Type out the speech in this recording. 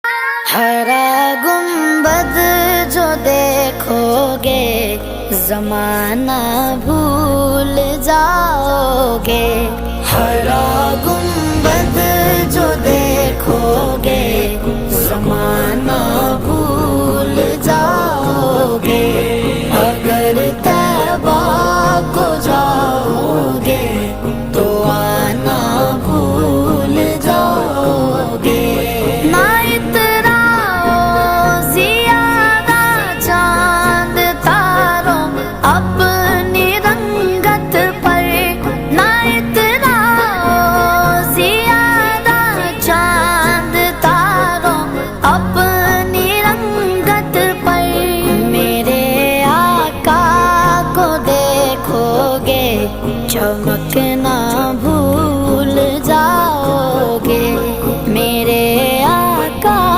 ہرا گنبد جو دیکھو گے زمانہ بھول جاؤ گے، ہرا گنبد جو دیکھو گے